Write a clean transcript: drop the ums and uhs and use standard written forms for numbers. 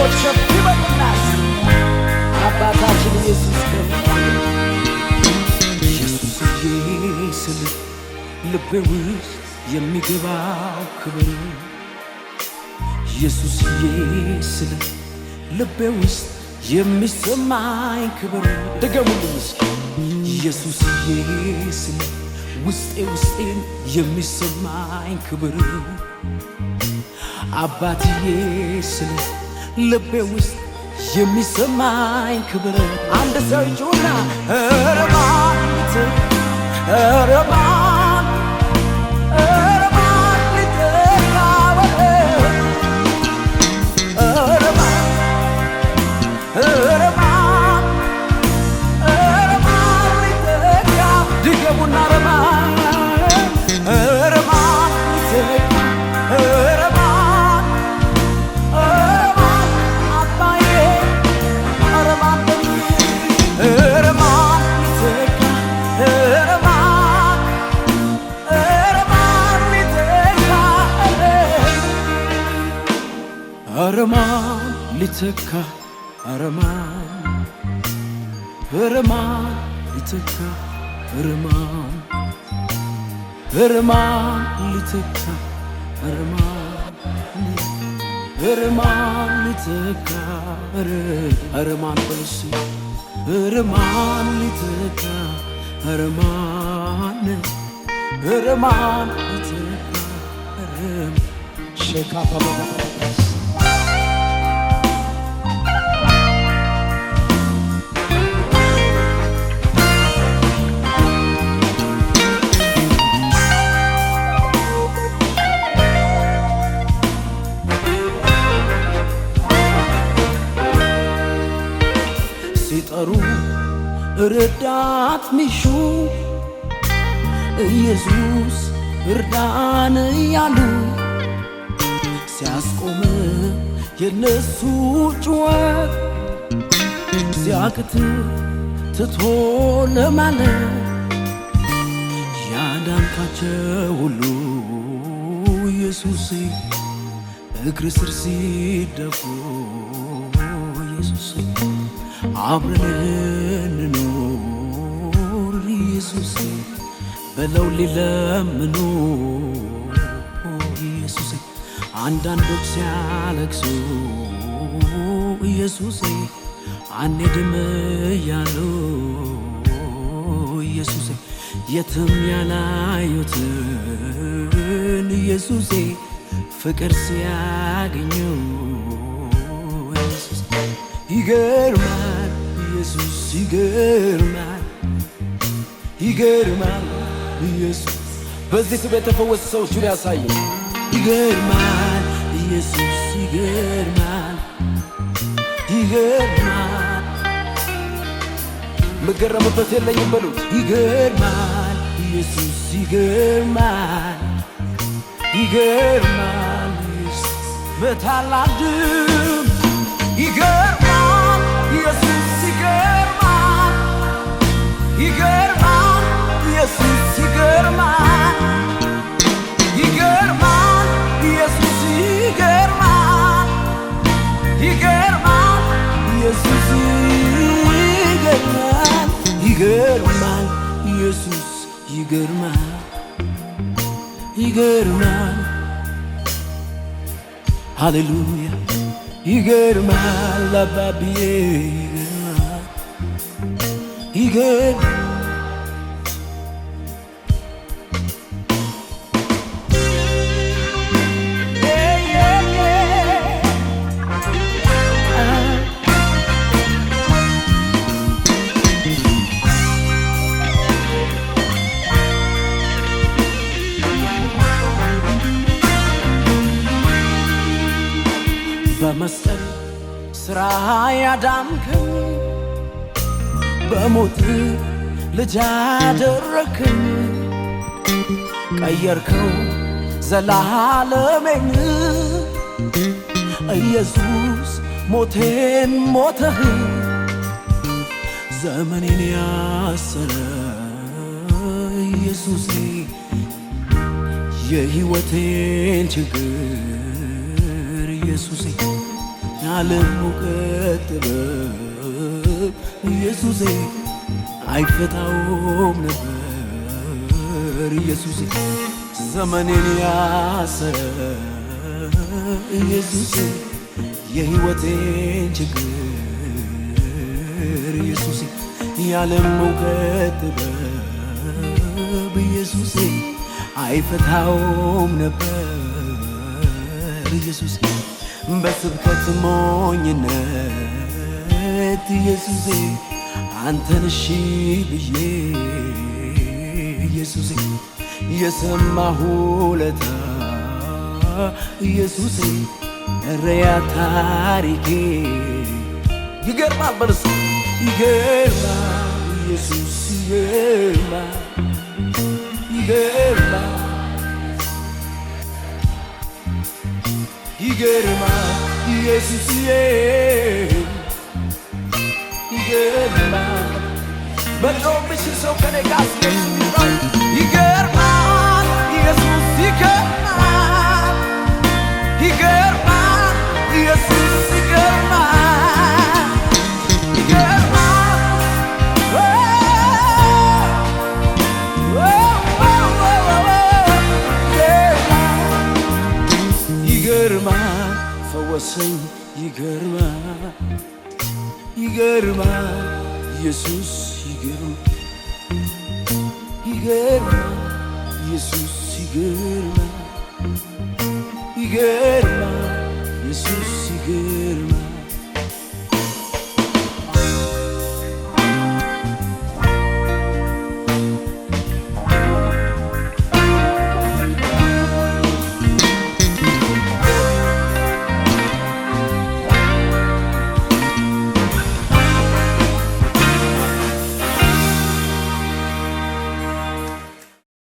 እጆች ከፍ ይበሉናስ አባታችን ኢየሱስ ኢየሱስዬ ስል ልቤ ውስጥ የሚገባው ክብር ኢየሱስዬ ስል ልቤ ውስጥ የሚሰማኝ ክብር ድገሙልኝ እስኪ ኢየሱስዬ ስል ውስጤን የሚሰማኝ ክብር አባትዬ ስል ልቤ ውስጥ የሚሰማኝ ክብር አንድ ሰው ይጩና ረማን Araman liteka araman araman liteka araman araman liteka araman araman liteka araman polisi araman liteka araman araman liteka araman sheka papa ሲጠሩ ረዳት ሚሹ ኢየሱስ እርዳን እያሉ ሲያስቆም የነሱ ጩኸት ሲያቅት ትቶ ለማለት ያዳንካቸው ሁሉ ኢየሱስ እግር ስር ሲደፉ ኢየሱስ አብረን እንኖር ኢየሱስ በለው ሊለምኑ ኢየሱስ አንዳንዶች ሲያለቅሱ ኢየሱስ አንሄድም እያሉ ኢየሱስ የትም ያላዩትን ኢየሱስ ፍቅር ሲያገኙ ኢየሱስ ይገርማል ኢየሱስ ይገርማል ይገርማል ኢየሱስ በዚህ ስም የተፈወሱ ሰዎች ዙሪያ ያሳየ ይገርማል ኢየሱስ ይገርማል ይገርማል መገረምበት የለኝም በሉት ይገርማል ኢየሱስ ይገርማል ይገርማል ኢየሱስ በታላቅ ድምፅ ይገርማል ኢየሱስ ይገርማል ይገርማል ኢየሱስ ይገርማል ይገርማል ኢየሱስ ይገርማል ይገርማል ኢየሱስ ይገርማል ይገርማል ኢየሱስ ይገርማል ይገርማል ሃሌሉያ ይገርማል አባብዬ ይገርማል በመስቀል ስራ ያዳንከኝ በሞት ልጅ አደረከኝ ቀየርከው ዘላለሜን ኢየሱስ ሞቴን ሞተህ ዘመኔን ያሰረ ኢየሱስ የሕይወቴን ችግር ኢየሱስ ያለም እውቀት ጥበብ ኢየሱሴ አይፈታውም ነበር። ኢየሱሴ ዘመኔን ያሰረ ኢየሱሴ የሕይወቴን ችግር ኢየሱሴ ያለም እውቀት ጥበብ ኢየሱሴ አይፈታውም ነበር። ኢየሱሴ በስብከት ሞኝነት ኢየሱሴ አንተን እሺ ብዬ ኢየሱሴ የሰማሁ ለታ ኢየሱሴ እረያ ታሪኬ ይገርማል በርስ ይገርማል ኢየሱስ ይገርማል ይገርማል ይገርማል ኢየሱስዬ ይገርማል በጾም ምሽት ሰው ከኔ ጋር ይገርማል ኢየሱስ ይገርማል ይገርማል ኢየሱስ ይገርማል ይገርማል ይገርማል ፈወሰኝ ይገርማል ይገርማል ኢየሱስ ይገርማል ይገርማል ኢየሱስ ይገርማል ይገርማል ኢየሱስ